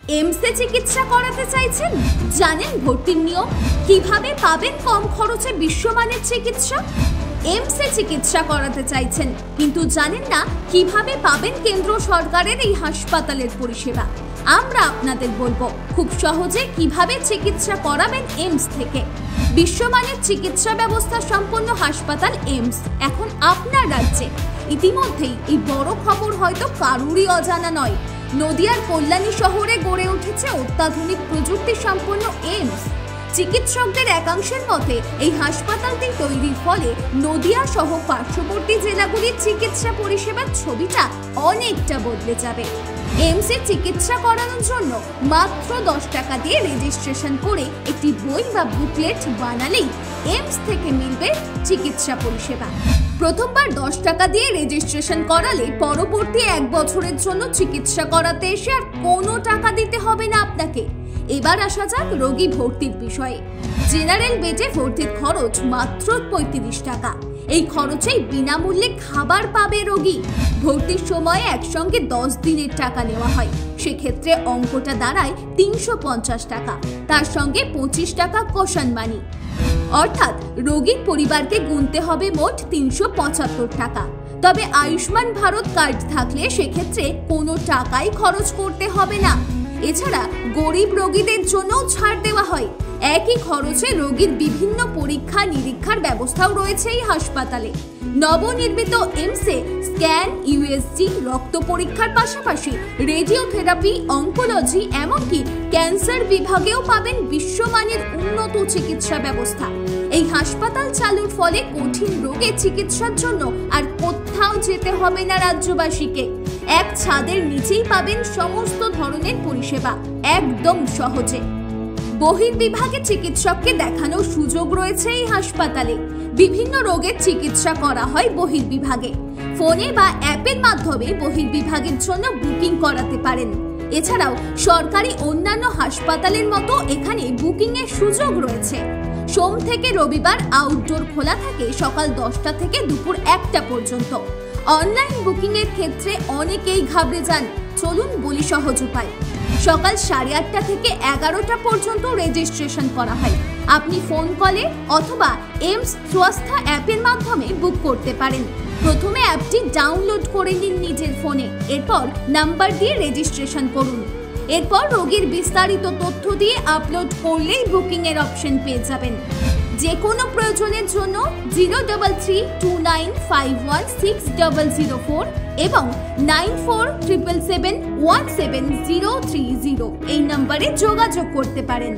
এমসে চিকিৎসা করাতে চাইছেন? জানেন ভর্তির নিয়ম? কিভাবে পাবেন কম খরচে বিশ্বমানের চিকিৎসা? এমসে চিকিৎসা করাতে চাইছেন কিন্তু জানেন না কিভাবে পাবেন কেন্দ্র সরকারের এই হাসপাতালের পরিষেবা? আমরা আপনাদের বলবো খুব সহজে কিভাবে চিকিৎসা করাবেন এমস থেকে। বিশ্বমানের চিকিৎসা ব্যবস্থা সম্পন্ন হাসপাতাল এমস এখন আপনার রাজ্যে। ইতিমধ্যেই এই বড় খবর হয়তো কারুরই অজানা নয়। নদিয়ার কল্যাণী শহরে গড়ে উঠেছে অত্যাধুনিক প্রযুক্তি সম্পন্ন এমস। চিকিৎসকদের একাংশের মতে এই হাসপাতালটি তৈরির ফলে নদিয়া সহ পার্শ্ববর্তী জেলাগুলির চিকিৎসা পরিষেবার ছবিটা অনেকটা বদলে যাবে। এমসে চিকিৎসা করানোর জন্য মাত্র 10 টাকা দিয়ে রেজিস্ট্রেশন করে একটি বই বা বুকলেট বানালেই এমস থেকে মিলবে চিকিৎসা পরিষেবা। প্রথমবার 10 টাকা দিয়ে রেজিস্ট্রেশন করালে পরবর্তী 1 বছরের জন্য চিকিৎসা করাতে এসে আর কোনো টাকা দিতে হবে না আপনাকে। এবার আসা যাক রোগী ভর্তির বিষয়ে। জেনারেল বেডে ভর্তির খরচ মাত্র 35 টাকা। এই খরচেই বিনামূল্যে খাবার পাবে রোগী। ভর্তির সময় একসঙ্গে 10 দিনের টাকা নেওয়া হয়। সেক্ষেত্রে অঙ্কটা দাঁড়ায় 350 টাকা। তার সঙ্গে 25 টাকা কশন মানি। অর্থাৎ রোগীর পরিবারকে গুনতে হবে মোট 375 টাকা। তবে আয়ুষ্মান ভারত কার্ড থাকলে সেক্ষেত্রে কোনো টাকাই খরচ করতে হবে না। এছাড়া গরিব রোগীদের জন্য ছাড় দেওয়া হয়। একই খরচে রোগীর বিভিন্ন পরীক্ষা নিরীক্ষার ব্যবস্থাও রয়েছে এই হাসপাতালে। নবনির্মিত এমসে স্ক্যান, ইউএসজি, রক্ত পরীক্ষার পাশাপাশি রেডিওথেরাপি, অঙ্কোলজি, এমনকি ক্যান্সার বিভাগেও পাবেন বিশ্বমানের উন্নত চিকিৎসা ব্যবস্থা। এই হাসপাতাল চালুর ফলে কঠিন রোগের চিকিৎসার জন্য আর কোথাও যেতে হবে না রাজ্যবাসীকে। এক ছাদের নিচেই পাবেন সমস্ত ধরনের পরিষেবা একদম সহজে। বহির্বিভাগে চিকিৎসককে দেখানোর সুযোগ রয়েছে এই হাসপাতালে। বিভিন্ন রোগের চিকিৎসা করা হয় বহির্বিভাগে। ফোনে বা অ্যাপের মাধ্যমে বহির্বিভাগের জন্য বুকিং করাতে পারেন। এছাড়াও সরকারি অন্যান্য হাসপাতালের মতো এখানে বুকিং এর সুযোগ রয়েছে। সোম থেকে রবিবার আউটডোর খোলা থাকে সকাল 10টা থেকে দুপুর 1টা পর্যন্ত। অনলাইন বুকিং এর ক্ষেত্রে অনেকেই ঘাবড়ে যান। চলুন বলি সহজ উপায়। সকাল 8:30টা থেকে 11টা পর্যন্ত রেজিস্ট্রেশন করা হয়। আপনি ফোন কলে অথবা এমস স্বাস্থ্য অ্যাপের মাধ্যমে বুক করতে পারেন। প্রথমে অ্যাপটি ডাউনলোড করে নিন নিজের ফোনে। এরপর নাম্বার দিয়ে রেজিস্ট্রেশন করুন। এরপর রোগীর বিস্তারিত তথ্য দিয়ে আপলোড করলেই বুকিং এর অপশন পেয়ে যাবেন। যে কোনো প্রয়োজনের জন্য 03329516004 এবং 9477717030 এই নম্বরে যোগাযোগ করতে পারেন।